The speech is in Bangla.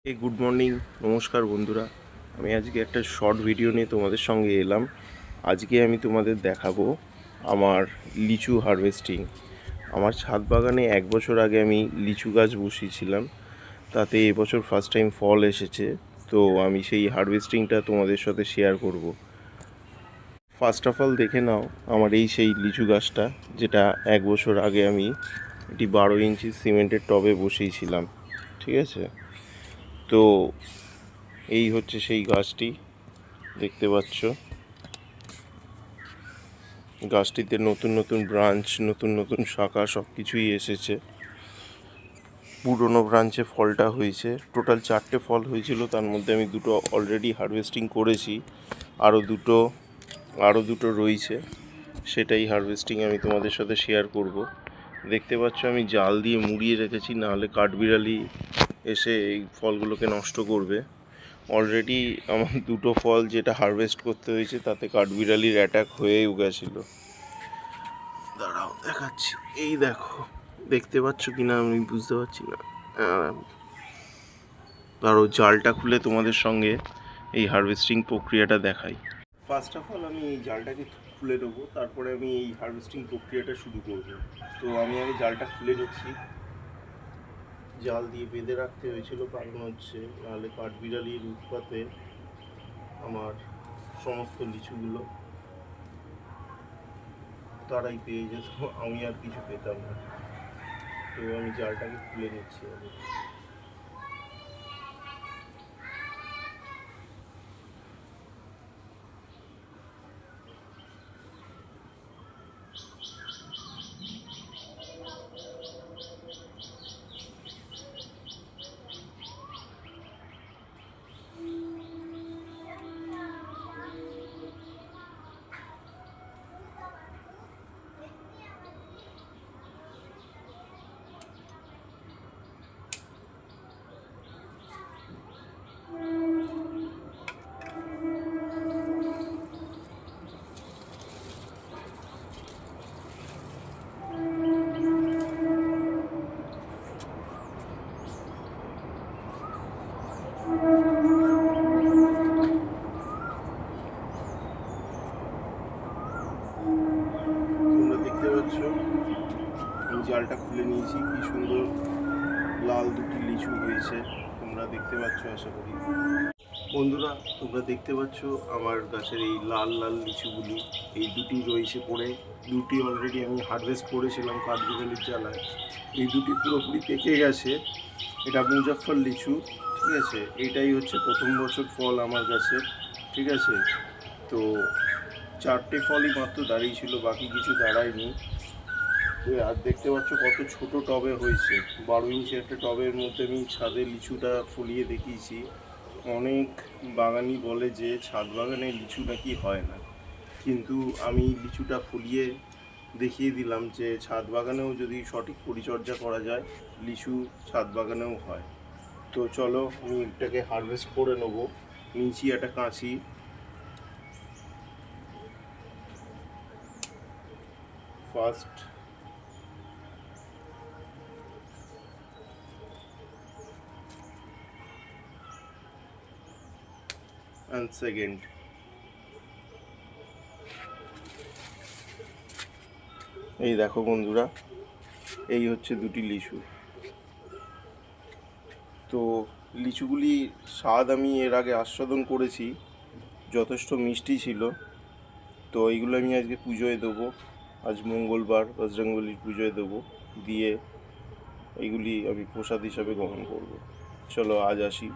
গুড মর্নিং, নমস্কার বন্ধুরা। আমি আজকে একটা শর্ট ভিডিও নিয়ে তোমাদের সঙ্গে এলাম। আজকে আমি তোমাদের দেখাবো আমার লিচু হারভেস্টিং। আমার ছাদ বাগানে 1 বছর আগে আমি লিচু গাছ বসিয়েছিলাম, তাতে এবছর ফার্স্ট টাইম ফল এসেছে। তো আমি সেই হারভেস্টিংটা তোমাদের সাথে শেয়ার করব। ফার্স্ট অফ অল দেখে নাও আমার এই সেই লিচু গাছটা, যেটা 1 বছর আগে আমি এটি 12 ইঞ্চি সিমেন্টের টবে বসিয়েছিলাম। ঠিক আছে, তো এই হচ্ছে সেই গাছটি, দেখতে পাচ্ছ। গাছটিতে নতুন নতুন ব্রাঞ্চ, নতুন নতুন শাখা সব কিছুই এসেছে। পুরনো ব্রাঞ্চে ফলটা হয়েছে, টোটাল 4টে ফল হয়েছিল, তার মধ্যে আমি 2টো অলরেডি হারভেস্টিং করেছি, আরও দুটো রয়েছে। সেটাই হারভেস্টিং আমি তোমাদের সাথে শেয়ার করব। দেখতে পাচ্ছ আমি জাল দিয়ে মুড়িয়ে রেখেছি, নাহলে কাঠবিড়ালি এসে এই ফলগুলোকে নষ্ট করবে। অলরেডি আমার 2টো ফল যেটা হারভেস্ট করতে হয়েছে, তাতে কাঠবিড়ালির অ্যাটাক হয়েও গেছিলো। দাঁড়াও দেখাচ্ছি, এই দেখো, দেখতে পাচ্ছ কি না আমি বুঝতে পারছি না। ধরো জালটা খুলে তোমাদের সঙ্গে এই হারভেস্টিং প্রক্রিয়াটা দেখাই। ফার্স্ট অফ অল আমি এই জালটাকে খুলে নেবো, তারপরে আমি এই হারভেস্টিং প্রক্রিয়াটা শুরু করব। তো আমি আগে জালটা খুলে নিচ্ছি। জাল দিয়ে বেঁধে রাখতে হয়েছিল, কারণ হচ্ছে নাহলে কাঠবিড়ালির উৎপাতে আমার সমস্ত লিচুগুলো তারাই পেয়ে যেত, আমি আর কিছু পেতাম না। তো আমি জালটাকে খুলে নিচ্ছি আগে। তোমরা দেখতে পাচ্ছ আমি জালটা খুলে নিয়েছি, কি সুন্দর লাল দুটি লিচু হয়েছে, তোমরা দেখতে পাচ্ছ আশা করি। বন্ধুরা, তোমরা দেখতে পাচ্ছ আমার গাছের এই লাল লাল লিচুগুলি, এই দুটি রয়েছে পড়ে। দুটি অলরেডি আমি হারভেস্ট করেছিলাম কাঠবিড়ালির জ্বালায়। এই দুটি পুরোপুরি পেকে গেছে। এটা মুজাফফর লিচু, ঠিক আছে। এইটাই হচ্ছে প্রথম বছর ফল আমার গাছে, ঠিক আছে। তো 4টে ফলই মাত্র দাঁড়িয়েছিল, বাকি কিছু দাঁড়ায়নি। আর দেখতে পাচ্ছ কত ছোট টবে হয়েছে। 12 ইঞ্চি একটা টবের মধ্যে আমি ছাদে লিচুটা ফলিয়ে দেখিয়েছি। অনেক বাগানি বলে যে ছাদ বাগানে লিচু নাকি হয় না, কিন্তু আমি লিচুটা ফলিয়ে দেখিয়ে দিলাম যে ছাদ বাগানেও যদি সঠিক পরিচর্যা করা যায়, লিচু ছাদ বাগানেও হয়। তো চলো আমি এটাকে হারভেস্ট করে নেবো। নিচে একটা কাঁচি, ফার্স্ট অ্যান্ড সেকেন্ড। এই দেখো বন্ধুরা, এই হচ্ছে দুটি লিচু। তো লিচুগুলি স্বাদ আমি এর আগে আস্বাদন করেছি, যথেষ্ট মিষ্টি ছিল। তো এইগুলো আমি আজকে পুজোয় দেবো, আজ মঙ্গলবার, বজরংবলির পুজোয় দেবো, দিয়ে এইগুলি আমি প্রসাদ হিসাবে গ্রহণ করব। চলো আজ আসি।